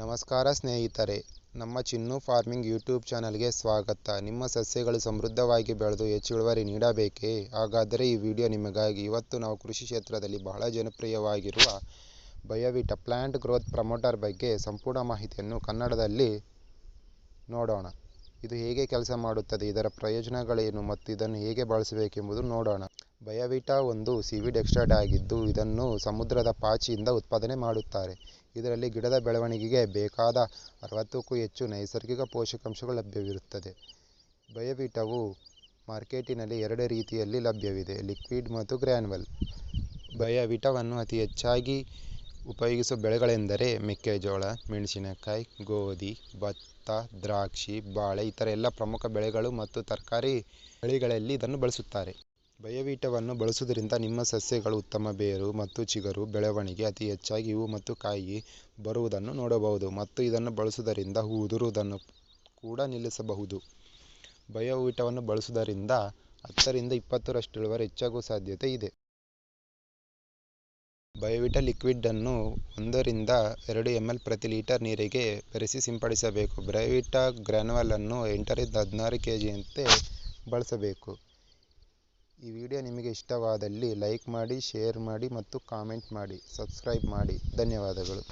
ನಮಸ್ಕಾರ ಸ್ನೇಹಿತರೆ, ನಮ್ಮ ಚಿನ್ನು ಫಾರ್ಮಿಂಗ್ ಯೂಟ್ಯೂಬ್ ಚಾನಲ್ಗೆ ಸ್ವಾಗತ. ನಿಮ್ಮ ಸಸ್ಯಗಳು ಸಮೃದ್ಧವಾಗಿ ಬೆಳೆದು ಹೆಚ್ಚು ಇಳುವರಿ ನೀಡಬೇಕೇ? ಹಾಗಾದರೆ ಈ ವಿಡಿಯೋ ನಿಮಗಾಗಿ. ಇವತ್ತು ನಾವು ಕೃಷಿ ಕ್ಷೇತ್ರದಲ್ಲಿ ಬಹಳ ಜನಪ್ರಿಯವಾಗಿರುವ ಬಯೋವಿಟಾ ಪ್ಲಾಂಟ್ ಗ್ರೋತ್ ಪ್ರಮೋಟರ್ ಬಗ್ಗೆ ಸಂಪೂರ್ಣ ಮಾಹಿತಿಯನ್ನು ಕನ್ನಡದಲ್ಲಿ ನೋಡೋಣ. ಇದು ಹೇಗೆ ಕೆಲಸ ಮಾಡುತ್ತದೆ, ಇದರ ಪ್ರಯೋಜನಗಳೇನು ಮತ್ತು ಇದನ್ನು ಹೇಗೆ ಬಳಸಬೇಕೆಂಬುದು ನೋಡೋಣ. ಬಯೋವಿಟಾ ಒಂದು ಸೀವೀಡ್ ಎಕ್ಸ್ಟ್ರಾಕ್ಟ್ ಆಗಿದ್ದು, ಇದನ್ನು ಸಮುದ್ರದ ಪಾಚಿಯಿಂದ ಉತ್ಪಾದನೆ ಮಾಡುತ್ತಾರೆ. ಇದರಲ್ಲಿ ಗಿಡದ ಬೆಳವಣಿಗೆಗೆ ಬೇಕಾದ 60ಕ್ಕೂ ಹೆಚ್ಚು ನೈಸರ್ಗಿಕ ಪೋಷಕಾಂಶಗಳು ಲಭ್ಯವಿರುತ್ತದೆ. ಬಯೋವಿಟಾವು ಮಾರ್ಕೆಟಿನಲ್ಲಿ 2 ರೀತಿಯಲ್ಲಿ ಲಭ್ಯವಿದೆ: ಲಿಕ್ವಿಡ್ ಮತ್ತು ಗ್ರ್ಯಾನ್ಯುವಲ್. ಬಯೋವಿಟಾವನ್ನು ಅತಿ ಹೆಚ್ಚಾಗಿ ಉಪಯೋಗಿಸುವ ಬೆಳೆಗಳೆಂದರೆ ಮೆಕ್ಕೆಜೋಳ, ಮೆಣಸಿನಕಾಯಿ, ಗೋಧಿ, ಭತ್ತ, ದ್ರಾಕ್ಷಿ, ಬಾಳೆ, ಇತರ ಎಲ್ಲ ಪ್ರಮುಖ ಬೆಳೆಗಳು ಮತ್ತು ತರಕಾರಿ ಬೆಳೆಗಳಲ್ಲಿ ಇದನ್ನು ಬಳಸುತ್ತಾರೆ. ಬಯೋವಿಟಾವನ್ನು ಬಳಸುವುದರಿಂದ ನಿಮ್ಮ ಸಸ್ಯಗಳು ಉತ್ತಮ ಬೇರು ಮತ್ತು ಚಿಗುರು ಬೆಳವಣಿಗೆ, ಅತಿ ಹೆಚ್ಚಾಗಿ ಹೂವು ಮತ್ತು ಕಾಯಿ ಬರುವುದನ್ನು ನೋಡಬಹುದು ಮತ್ತು ಇದನ್ನು ಬಳಸುವುದರಿಂದ ಹೂ ಉದುರುವುದನ್ನು ಕೂಡ ನಿಲ್ಲಿಸಬಹುದು. ಬಯೋವಿಟಾವನ್ನು ಬಳಸುವುದರಿಂದ 10 ರಿಂದ 20ರಷ್ಟು ಇಳುವರಿ ಹೆಚ್ಚಾಗುವ ಸಾಧ್ಯತೆ ಇದೆ. ಬಯೋವಿಟಾ ಲಿಕ್ವಿಡ್ ಅನ್ನು 1 ರಿಂದ 2 ml ಪ್ರತಿ ಲೀಟರ್ ನೀರಿಗೆ ಬೆರೆಸಿ ಸಿಂಪಡಿಸಬೇಕು. ಬಯೋವಿಟಾ ಗ್ರ್ಯಾನ್ಯುವಲ್ ಅನ್ನು 8 ರಿಂದ 16 kgಯಂತೆ ಬಳಸಬೇಕು. ಈ ವಿಡಿಯೋ ನಿಮಗೆ ಇಷ್ಟವಾದಲ್ಲಿ ಲೈಕ್ ಮಾಡಿ, ಶೇರ್ ಮಾಡಿ ಮತ್ತು ಕಾಮೆಂಟ್ ಮಾಡಿ. ಸಬ್ಸ್ಕ್ರೈಬ್ ಮಾಡಿ. ಧನ್ಯವಾದಗಳು.